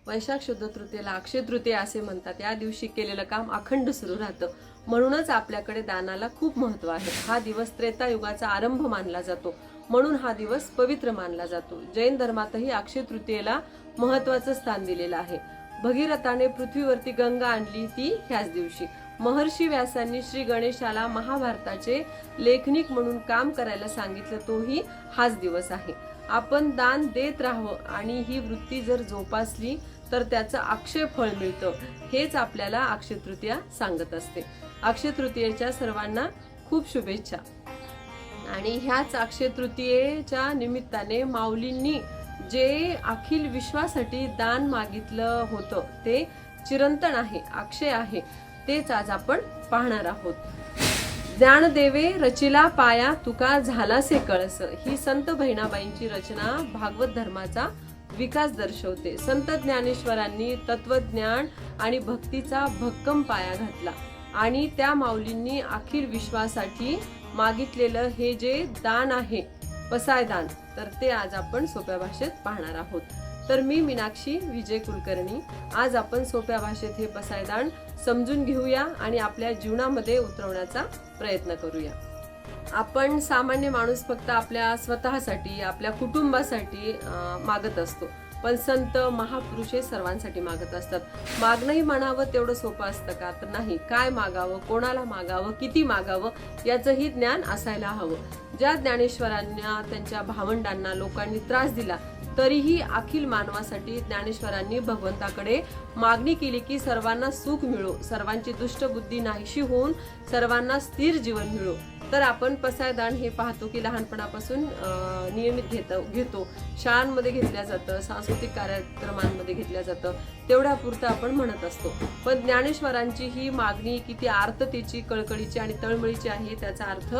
वैशाख शुद्ध तृतीयेला अक्षय तृतीया असे म्हणतात। या दिवशी केलेलं काम अखंड सुरू राहतं, म्हणूनच आपल्याकडे दानाला खूप महत्त्व आहे। हा दिवस त्रेतायुगाचा आरंभ मानला जातो, म्हणून हा दिवस पवित्र मानला जातो। जैन धर्मातही अक्षय तृतीयेला महत्त्वाचं स्थान दिलेलं आहे। भगीरथाने पृथ्वीवरती गंगा आणली ती ह्याच दिवशी। महर्षी व्यासांनी श्री गणेशाला महाभारताचे लेखनिक म्हणून काम करायला सांगितलं, तोही हाच दिवस आहे। आपण दान देत राहावं आणि ही वृत्ती जर जोपासली तर त्याचं अक्षय फळ मिळतं, हेच आपल्याला अक्षय तृतीया सांगत असते। अक्षय तृतीयेच्या सर्वांना खूप शुभेच्छा। आणि ह्याच अक्षय तृतीयेच्या निमित्ताने माऊलींनी जे अखिल विश्वासाठी दान मागितलं होतं ते चिरंतन आहे, अक्षय आहे, तेच आज आपण पाहणार आहोत। ज्ञानदेवे रचिला पाया तुका झालासे कळस, ही संत बहिणाबाईंची रचना भागवत धर्माचा विकास दर्शवते। संत ज्ञानेश्वरांनी तत्वज्ञान आणि भक्तीचा भक्कम पाया घातला आणि त्या माऊलींनी अखिल विश्वासाठी मागितलेलं हे जे दान आहे पसायदान, तर ते आज आपण सोप्या भाषेत पाहणार आहोत। तर मी मीनाक्षी विजय कुलकर्णी, आज आपण सोप्या भाषेत हे पसायदान समजून घेऊया आणि आपल्या जीवनामध्ये उतरवण्याचा प्रयत्न करूया। आपण सामान्य माणूस फक्त आपल्या स्वतःसाठी, आपल्या कुटुंबासाठी मागत असतो, पण संत महापुरुष हे सर्वांसाठी मागत असतात। मागणंही म्हणावं तेवढं सोपं असतं का? तर नाही। काय मागावं, कोणाला मागावं, किती मागावं, याचंही ज्ञान असायला हवं। ज्या ज्ञानेश्वरांना त्यांच्या भावंडांना लोकांनी त्रास दिला, तरीही अखिल मानवासाठी ज्ञानेश्वरांनी भगवंताकडे मागणी केली की सर्वांना सुख मिळो, सर्वांची दुष्टबुद्धी नाहीशी होऊन सर्वांना स्थिर जीवन मिळो। तर आपण पसायदान हे पाहतो की लहानपणापासून नियमित घेतो, शाळांमध्ये घेतल्या जातं, सांस्कृतिक कार्यक्रमांमध्ये घेतल्या जातं, तेवढ्यापुरतं आपण म्हणत असतो। पण ज्ञानेश्वरांची ही मागणी किती आर्ततेची, कळकळीची आणि तळमळीची आहे, त्याचा अर्थ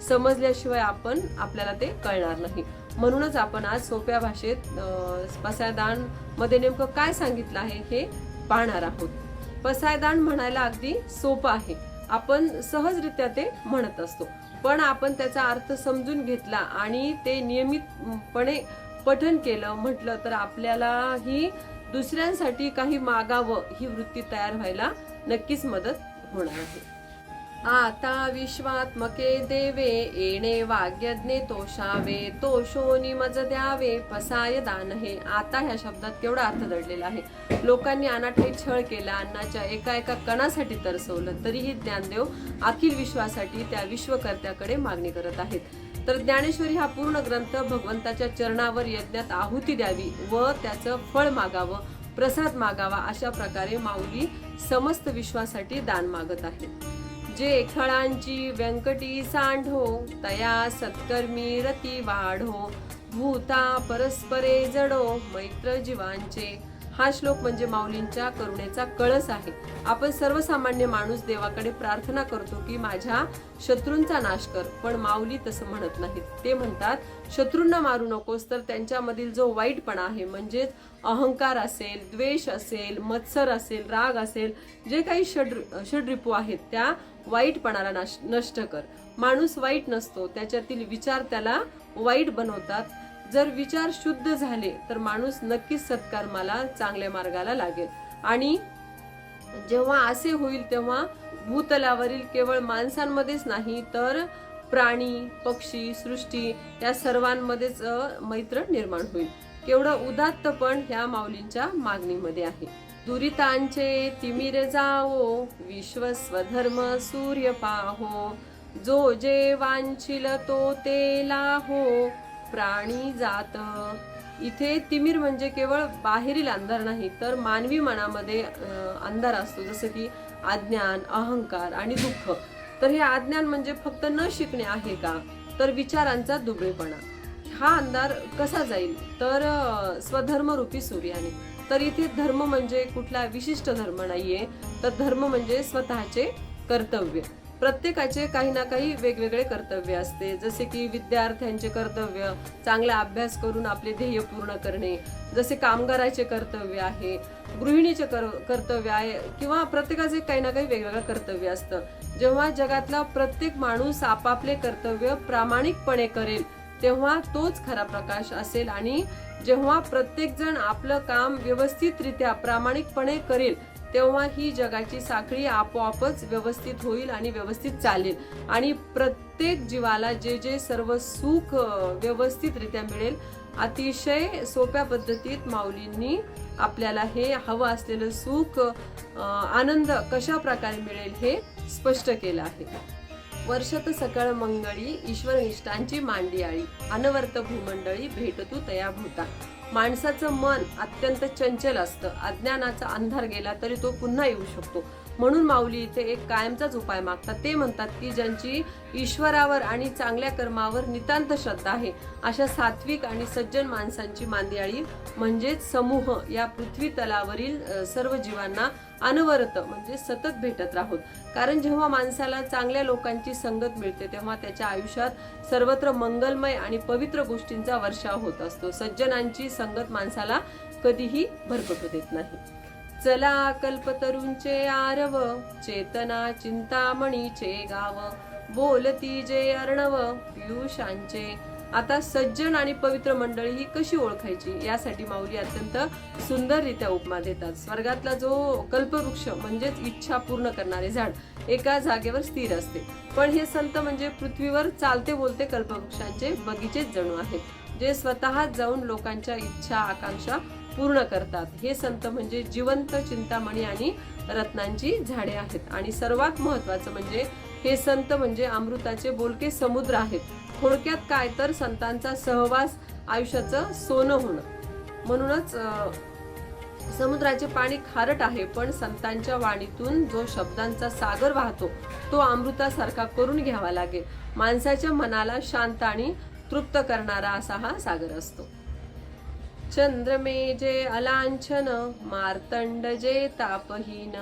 समजल्याशिवाय आपल्याला ते कळणार नाही। म्हणूनच आपण आज सोप्या भाषेत पसायदान मध्ये नेमकं काय सांगितलं आहे हे पाहणार आहोत। पसायदान म्हणायला अगदी सोपं आहे, आपण सहजरित्या ते म्हणत असतो, पण आपण त्याचा अर्थ समजून घेतला आणि ते नियमितपणे पठन केलं, म्हटलं तर आपल्याला ही दुसऱ्यांसाठी काही मागावं ही वृत्ती तयार व्हायला नक्कीच मदत होणार आहे। आता विश्वात्मके देवे येणे वाग्यज्ञे तोषावे, तोषोनी मज द्यावे पसाय दान हे। आता ह्या शब्दात केवढा अर्थ दडलेला आहे। लोकांनी अनाठाई छळ केला, अन्नाच्या एका एका कणासाठी तरसवलं, तरीही ज्ञानदेव अखिल विश्वासाठी त्या विश्वकर्त्याकडे मागणी करत आहेत। तर ज्ञानेश्वरी हा पूर्ण ग्रंथ भगवंताच्या चरणावर यज्ञात आहुती द्यावी व त्याचं फळ मागावं, प्रसाद मागावा, अशा प्रकारे माऊली समस्त विश्वासाठी दान मागत आहेत। जे खळांची व्यंकटी सांढो, तया सत्कर्मी रती वाढो, भूता परस्परे जडो मैत्र जीवांचे। हा श्लोक म्हणजे माऊलींच्या करुणेचा कळस आहे। आपण सर्वसामान्य माणूस देवाकडे प्रार्थना करतो की माझ्या शत्रूंचा नाश कर, पण माऊली तसं म्हणत नाहीत। ते म्हणतात शत्रूंना मारू नकोस, तर त्यांच्यामधील जो वाईटपणा आहे, म्हणजेच अहंकार असेल, द्वेष असेल, मत्सर असेल, राग असेल, जे काही षड्रिपू आहेत, त्या वाईटपणाला नष्ट कर। माणूस वाईट नसतो, त्याच्यातील विचार त्याला वाईट बनवतात। जर विचार शुद्ध झाले तर माणूस नक्कीच सत्कर्माला, चांगल्या मार्गाला लागेल। आणि जेव्हा असे होईल तेव्हा भूतलावरील केवळ माणसांमध्येच नाही तर प्राणी, पक्षी, सृष्टी या सर्वांमध्येच मैत्र निर्माण होईल। केवढं उदात्तपण ह्या माऊलींच्या मागणीमध्ये आहे। दुरितांचे तिमिर जावो, विश्व स्वधर्म सूर्य पाहो, जो जे वांछिल तो ते लाहो, प्राणी जात। इथे तिमिर म्हणजे केवळ बाहेरील अंधार नाही, तर मानवी मनामध्ये अंधार असतो, जसं की अज्ञान, अहंकार आणि दुःख। तर हे अज्ञान म्हणजे फक्त न शिकणे आहे का? तर विचारांचा दुबळेपणा। हा अंधार कसा जाईल? तर स्वधर्मरूपी सूर्याने। तर इथे धर्म म्हणजे कुठला विशिष्ट धर्म नाहीये, तर धर्म म्हणजे स्वतःचे कर्तव्य। प्रत्येकाचे काही ना काही वेगवेगळे कर्तव्य असते, जसे की विद्यार्थ्यांचे कर्तव्य चांगला अभ्यास करून आपले ध्येय पूर्ण करणे, जसे कामगाराचे कर्तव्य आहे, गृहिणीचे कर्तव्य आहे, किंवा प्रत्येकाचे काही ना काही वेगवेगळं कर्तव्य असतं। जेव्हा जगातला प्रत्येक माणूस आपापले कर्तव्य प्रामाणिकपणे करेल तेव्हा तोच खरा प्रकाश असेल. आणि जेव्हा प्रत्येक जण आपलं काम व्यवस्थितरित्या प्रामाणिकपणे करेल तेव्हा ही जगाची साखळी आपोआपच व्यवस्थित होईल आणि व्यवस्थित चालेल. आणि प्रत्येक जीवाला जे जे सर्व सुख व्यवस्थितरित्या मिळेल. अतिशय सोप्या पद्धतीत माऊलींनी आपल्याला हे हवं असलेलं सुख आनंद कशा प्रकारे मिळेल हे स्पष्ट केलं आहे. वर्षत सकळ मंगळी ईश्वर निष्ठांची मांडियाळी अनवर्त भूमंडळी भेटतू तया भूता. माणसाचं मन अत्यंत चंचल असतं. अज्ञानाचा अंधार गेला तरी तो पुन्हा येऊ शकतो. म्हणून माऊली इथे एक कायमचाच उपाय मागतात. ते म्हणतात की ज्यांची ईश्वरावर आणि चांगल्या कर्मावर नितांत श्रद्धा आहे अशा सात्विक आणि सज्जन माणसांची मांदियाळी म्हणजेच समूह या पृथ्वी तलावरील सर्व जीवांना अनवरत म्हणजे सतत भेटत राहोत. कारण जेव्हा माणसाला चांगल्या लोकांची संगत मिळते तेव्हा त्याच्या आयुष्यात सर्वत्र मंगलमय आणि पवित्र गोष्टींचा वर्षाव होत असतो. सज्जनांची संगत माणसाला कधीही भरकटू देत नाही. चला कल्पतरूंचे आरव चेतना चिंतामणीचे गाव बोलती जे अर्णव पियुषांचे. आता सज्जन आणि पवित्र मंडळी ही कशी ओळखायची यासाठी माऊली अत्यंत सुंदररित्या उपमा देतात. स्वर्गातला जो कल्पवृक्ष म्हणजेच इच्छा पूर्ण करणारे झाड एका जागेवर स्थिर असते. पण हे संत म्हणजे पृथ्वीवर चालते बोलते कल्पवृक्षांचे बगीचेच जणू आहेत, जे स्वतःच जाऊन लोकांच्या इच्छा आकांक्षा पूर्ण करतात. हे संत म्हणजे जिवंत चिंतामणी आणि रत्नांची झाडे आहेत. आणि सर्वात महत्वाचं म्हणजे हे संत म्हणजे अमृताचे बोलके समुद्र आहेत. थोडक्यात काय तर संतांचा सहवास आयुष्याचं सोनं होणं. म्हणूनच समुद्राचे पाणी खारट आहे पण संतांच्या वाणीतून जो शब्दांचा सागर वाहतो तो अमृतासारखा करून घ्यावा लागेल. माणसाच्या मनाला शांत आणि तृप्त करणारा असा हा सागर असतो. चंद्रमे जे अलांछन मार्तंड जे तापहीन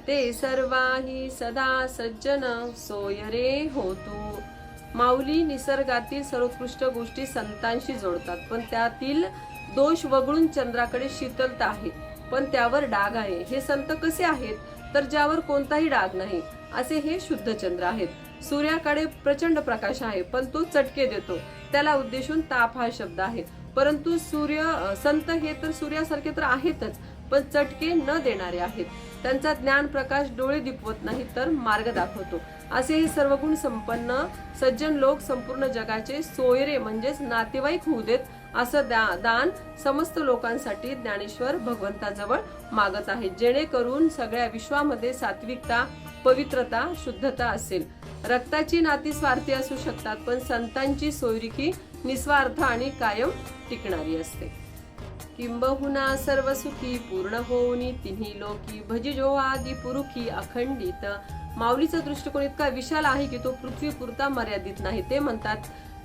ते सर्वाही सदा सज्जन सोय रे होतू. माऊली निसर्गातील सर्वोत्कृष्ट गोष्टी संतांशी जोडतात. पण त्यातील दोष वगळून चंद्राकडे शीतलता आहे पण त्यावर डाग आहे. हे संत कसे आहेत तर ज्यावर कोणताही डाग नाही असे हे शुद्ध चंद्र आहेत. सूर्याकडे प्रचंड प्रकाश आहे पण तो चटके देतो. त्याला उद्देशून ताप हा शब्द आहे. परंतु संत हे तर सूर्यासारखे तर आहेतच पण चटके न देणारे आहेत. त्यांचा ज्ञान प्रकाश डोळे दिपवत नाही तर मार्ग दाखवतो. असे हे सर्व गुण संपन्न सज्जन लोक संपूर्ण जगाचे सोयरे म्हणजेच नातेवाईक होऊ देत असं दान समस्त लोकांसाठी ज्ञानेश्वर भगवंताजवळ मागत आहेत. जेणेकरून सगळ्या विश्वामध्ये सात्विकता पवित्रता शुद्धता असेल. रक्ताची नाती स्वार्थी असू शकतात पण संतांची सोयरिकी निस्वार्थ आणि कायम टिकणारी असते. किंबहुना सर्व सुखी पूर्ण होऊनी तिन्ही लोकी भजिजो आदि पुरुखी अखंडित. माऊलीचा दृष्टिकोन इतका विशाल आहे की तो पृथ्वी पुरता मर्यादित नाही. ते म्हणतात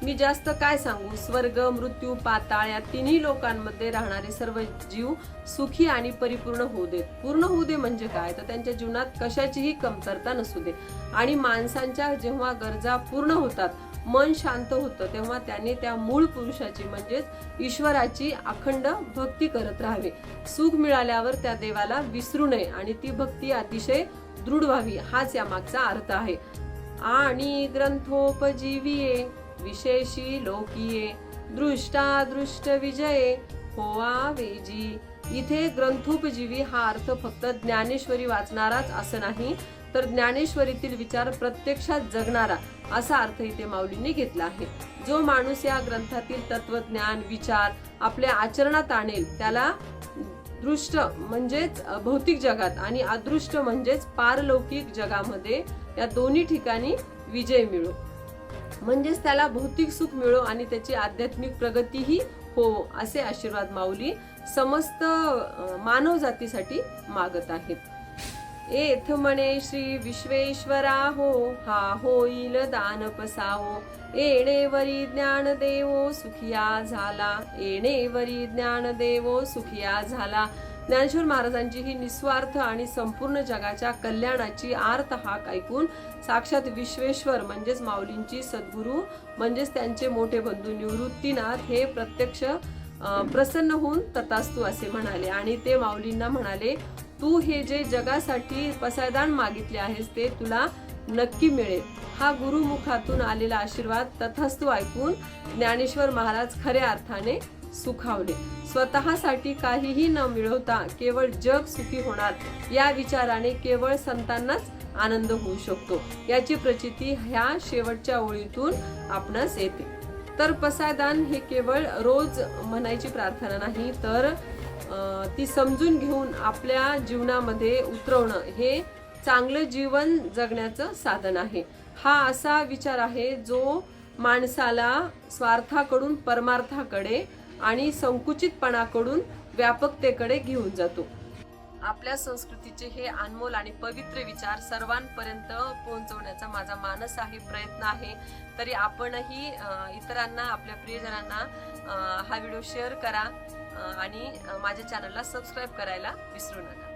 मी जास्त काय सांगू. स्वर्ग मृत्यू पाताळ या तिन्ही लोकांमध्ये राहणारे सर्व जीव सुखी आणि परिपूर्ण होऊ देत. पूर्ण होऊ दे म्हणजे काय तर त्यांच्या जीवनात कशाचीही कमतरता नसू दे. आणि माणसांच्या जेव्हा गरजा पूर्ण होतात मन शांत होतं तेव्हा त्याने त्या मूळ पुरुषाची म्हणजेच ईश्वराची अखंड भक्ती करत राहावे. सुख मिळाल्यावर त्या देवाला विसरू नये आणि ती भक्ती अतिशय दृढ व्हावी हाच या मागचा अर्थ आहे. आणि ग्रंथोपजीविये विशेषी लोकीये दृष्टादृष्ट विजये होवा वेजी. इथे ग्रंथोपजीवी हा अर्थ फक्त ज्ञानेश्वरी वाचणाराच असं नाही तर ज्ञानेश्वरीतील विचार प्रत्यक्षात जगणारा असा अर्थ इथे माऊलींनी घेतला आहे. जो माणूस या ग्रंथातील तत्वज्ञान विचार आपल्या आचरणात आणेल त्याला दृष्ट म्हणजेच भौतिक जगात आणि अदृष्ट म्हणजेच पारलौकिक जगामध्ये या दोन्ही ठिकाणी विजय मिळो. म्हणजेच त्याला भौतिक सुख मिळो आणि त्याची आध्यात्मिक प्रगतीही हो असे आशीर्वाद माऊली समस्त मानव जातीसाठी मागत आहेत. एथ म्हणे श्री विश्वेश्वरा हो हा होईल दान पसावो. येणेवरी ज्ञान देवो सुखिया झाला. येणेवरी ज्ञान देवो सुखिया झाला. ज्ञानेश्वर महाराजांची ही निस्वार्थ आणि संपूर्ण जगाच्या कल्याणाची आर्त हाक ऐकून साक्षात विश्वेश्वर म्हणजेच माऊलींची सद्गुरू म्हणजेच त्यांचे मोठे बंधू निवृत्तीनाथ हे प्रत्यक्ष प्रसन्न होऊन तथास्तु असे म्हणाले. आणि ते माऊलींना म्हणाले तू हे जे जगासाठी पसायदान मागितले आहेस ते तुला नक्की मिळेल. हा गुरुमुखातून आलेला आशीर्वाद तथास्तु ऐकून ज्ञानेश्वर महाराज खऱ्या अर्थाने सुखावले. स्वतःसाठी काहीही न मिळवता केवळ जग सुखी होणार या विचाराने केवळ संतांनाच आनंद होऊ शकतो, याची प्रचिती ह्या शेवटच्या ओळीतून आपणास येते. तर पसायदान हे केवळ रोज म्हणायची प्रार्थना नाही, तर ती समजून घेऊन आपल्या जीवनामध्ये उतरवणं हे चांगलं जीवन जगण्याचं साधन आहे. हा असा विचार आहे जो माणसाला स्वार्थाकडून परमार्थाकडे आणि संकुचितपणाकडून व्यापकतेकडे घेऊन जातो. आपल्या संस्कृतीचे हे अनमोल आणि पवित्र विचार सर्वांपर्यंत पोहोचवण्याचा माझा मानस आहे, प्रयत्न आहे. तरी आपणही इतरांना, आपल्या प्रियजनांना हा व्हिडिओ शेअर करा आणि माझ्या चॅनलला सबस्क्राईब करायला विसरू नका.